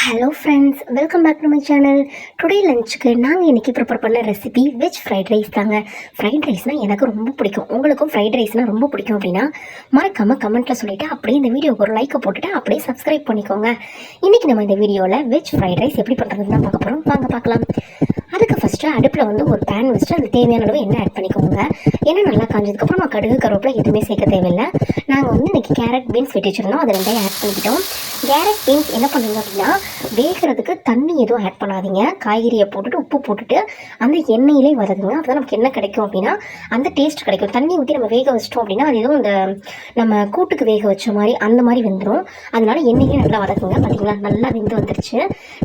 Hello friends, welcome back to my channel. Today லஞ்சுக்கு நாங்கள் இன்றைக்கி ப்ரிப்பேர் பண்ண ரெசிபி வெஜ் ஃப்ரைட் ரைஸ் தாங்க. ஃப்ரைட் ரைஸ்னால் எனக்கு ரொம்ப பிடிக்கும். உங்களுக்கும் ஃப்ரைட் ரைஸ்னால் ரொம்ப பிடிக்கும் அப்படின்னா மறக்காமல் கமெண்ட்டில் சொல்லிவிட்டு அப்படியே இந்த வீடியோக்கு ஒரு லைக்கை போட்டுட்டு அப்படியே சப்ஸ்கிரைப் பண்ணிக்கோங்க. இன்றைக்கி நம்ம இந்த வீடியோவில் வெஜ் ஃப்ரைட் ரைஸ் எப்படி பண்ணுறதுன்னு தான் பார்க்க போகிறோம். வாங்க பார்க்கலாம். அதுக்கு ஃபஸ்ட்டு அடுப்பில் வந்து ஒரு பேன் வச்சுட்டு அது தேவையான அளவு எண்ணெய் ஆட் பண்ணிக்கோங்க. எண்ணெய் நல்லா காஞ்சதுக்கப்புறம் நம்ம கடுகு கருவேப்பிலை எதுவுமே சேர்க்க தேவையில்லை. நாங்கள் வந்து இன்றைக்கி கேரட் பீன்ஸ் வெட்டி வச்சுருந்தோம், அதை ரெண்டையும் ஆட் பண்ணிக்கிட்டோம். கேரட் பீன்ஸ் என்ன பண்ணுங்க அப்படின்னா வேகிறதுக்கு தண்ணி எதுவும் ஆட் பண்ணாதீங்க. காய்கறியை போட்டுட்டு உப்பு போட்டுட்டு அந்த எண்ணெயிலே வதக்குங்க. அப்போ தான் நமக்கு என்ன கிடைக்கும் அப்படின்னா அந்த டேஸ்ட் கிடைக்கும். தண்ணி ஊற்றி நம்ம வேக வச்சிட்டோம் அப்படின்னா அது எதுவும் இந்த நம்ம கூட்டுக்கு வேக வச்ச மாதிரி அந்த மாதிரி வெந்துடும். அதனால எண்ணெயிலே நல்லா வதக்குங்க. பார்த்தீங்களா, நல்லா வெந்து வந்துருச்சு.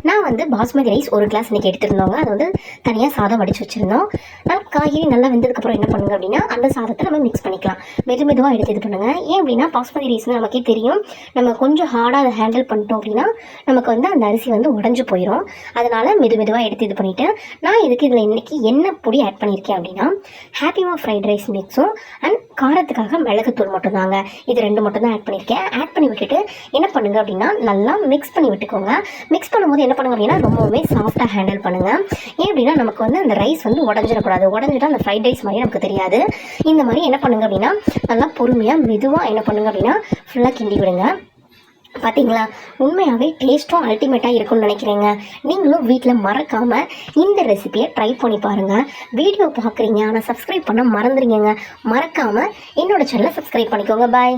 நான் வந்து பாஸ்மதி ரைஸ் ஒரு கிளாஸ் இன்றைக்கி எடுத்துருந்தோங்க. அது வந்து தனியாக சாதம் வடித்து வச்சுருந்தோம். காய்கறி நல்லா வெந்ததுக்கப்புறம் என்ன பண்ணுங்க அப்படின்னா அந்த சாதத்தை நம்ம மிக்ஸ் பண்ணிக்கலாம். மெதுவாக எடுத்து இது பண்ணுங்கள். ஏன் அப்படின்னா பாஸ்மதி ரைஸ் நமக்கே தெரியும், நம்ம கொஞ்சம் ஹார்டாக அதை ஹேண்டில் பண்ணிட்டோம் அப்படின்னா நமக்கு வந்து அந்த அரிசி வந்து உடஞ்சி போயிடும். அதனால் மெதுவாக எடுத்து இது பண்ணிவிட்டு நான் இதுக்கு இதில் இன்றைக்கி என்ன பொடி ஆட் பண்ணியிருக்கேன் அப்படின்னா ஹாப்பிமா ஃப்ரைட் ரைஸ் மிக்ஸும் அண்ட் காரத்துக்காக மிளகுத்தூள் மட்டும்தாங்க. இது ரெண்டு மட்டும் தான் ஆட் பண்ணியிருக்கேன். ஆட் பண்ணி விட்டுட்டு என்ன பண்ணுங்க அப்படின்னா நல்லா மிக்ஸ் பண்ணி விட்டுக்கோங்க. மிக்ஸ் பண்ணும்போது என்ன பண்ணுங்க அப்படின்னா ரொம்பவே சாஃப்டாக ஹேண்டில் பண்ணுங்கள். ஏன் அப்படின்னா நமக்கு வந்து அந்த ரைஸ் வந்து உடஞ்சிடக்கூடாது. உடஞ்சிட்டா அந்த ஃப்ரைட் ரைஸ் மாதிரி நமக்கு தெரியாது. இந்த மாதிரி என்ன பண்ணுங்க அப்படின்னா நல்லா பொறுமையாக மெதுவாக என்ன பண்ணுங்க அப்படின்னா ஃபுல்லாக கிண்டி விடுங்க. பார்த்தீங்களா, உண்மையாகவே டேஸ்ட்டும் அல்டிமேட்டாக இருக்கும்னு நினைக்கிறேங்க. நீங்களும் வீட்டில் மறக்காமல் இந்த ரெசிபியை ட்ரை பண்ணி பாருங்கள். வீடியோ பார்க்குறீங்க ஆனால் சப்ஸ்கிரைப் பண்ண மறந்துடுங்க. மறக்காமல் என்னோட சேனலை சப்ஸ்கிரைப் பண்ணிக்கோங்க. பாய்.